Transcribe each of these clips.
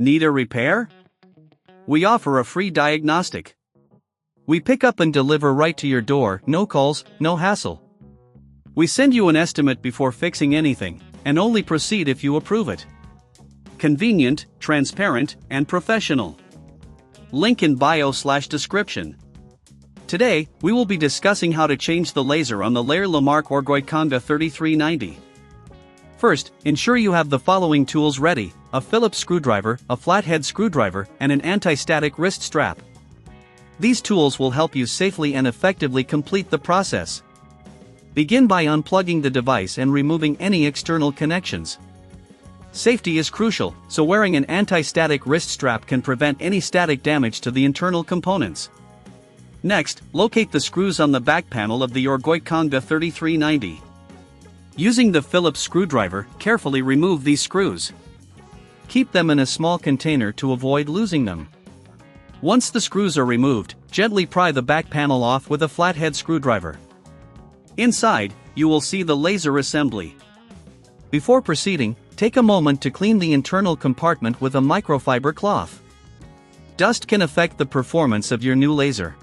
Need a repair? We offer a free diagnostic. We pick up and deliver right to your door, no calls, no hassle. We send you an estimate before fixing anything, and only proceed if you approve it. Convenient, transparent, and professional. Link in bio/description. Today, we will be discussing how to change the laser on the Leyre Lamarque Orgoite-Conga 3390. First, ensure you have the following tools ready: a Phillips screwdriver, a flathead screwdriver, and an anti-static wrist strap. These tools will help you safely and effectively complete the process. Begin by unplugging the device and removing any external connections. Safety is crucial, so wearing an anti-static wrist strap can prevent any static damage to the internal components. Next, locate the screws on the back panel of the Orgoite-Conga 3390. Using the Phillips screwdriver, carefully remove these screws. Keep them in a small container to avoid losing them. Once the screws are removed, gently pry the back panel off with a flathead screwdriver. Inside, you will see the laser assembly. Before proceeding, take a moment to clean the internal compartment with a microfiber cloth. Dust can affect the performance of your new laser.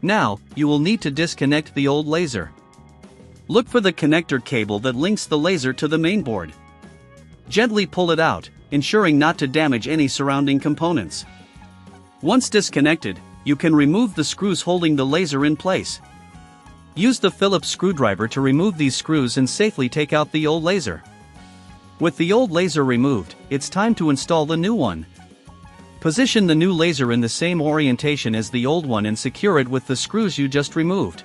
Now, you will need to disconnect the old laser. Look for the connector cable that links the laser to the mainboard. Gently pull it out, ensuring not to damage any surrounding components. Once disconnected, you can remove the screws holding the laser in place. Use the Phillips screwdriver to remove these screws and safely take out the old laser. With the old laser removed, it's time to install the new one. Position the new laser in the same orientation as the old one and secure it with the screws you just removed.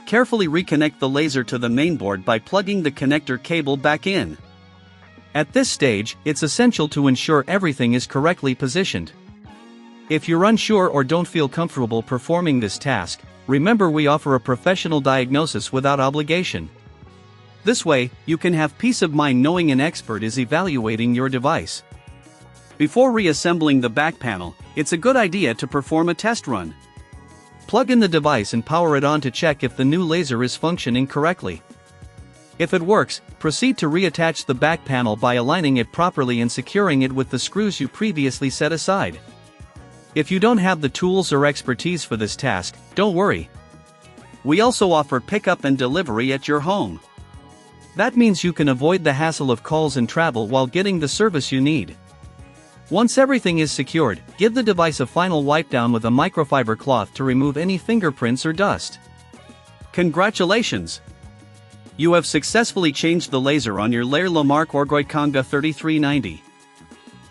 Carefully reconnect the laser to the mainboard by plugging the connector cable back in. At this stage, it's essential to ensure everything is correctly positioned. If you're unsure or don't feel comfortable performing this task, remember we offer a professional diagnosis without obligation. This way, you can have peace of mind knowing an expert is evaluating your device. Before reassembling the back panel, it's a good idea to perform a test run. Plug in the device and power it on to check if the new laser is functioning correctly. If it works, proceed to reattach the back panel by aligning it properly and securing it with the screws you previously set aside. If you don't have the tools or expertise for this task, don't worry. We also offer pickup and delivery at your home. That means you can avoid the hassle of calls and travel while getting the service you need. Once everything is secured, give the device a final wipe down with a microfiber cloth to remove any fingerprints or dust. Congratulations! You have successfully changed the laser on your Leyre Lamarque Orgoite-Conga 3390.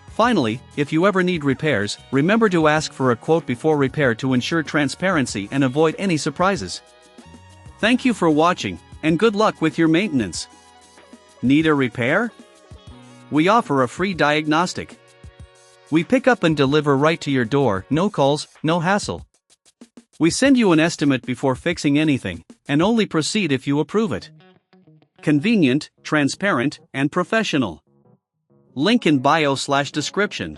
Finally, if you ever need repairs, remember to ask for a quote before repair to ensure transparency and avoid any surprises. Thank you for watching, and good luck with your maintenance. Need a repair? We offer a free diagnostic. We pick up and deliver right to your door, no calls, no hassle. We send you an estimate before fixing anything, and only proceed if you approve it. Convenient, transparent, and professional. Link in bio/description.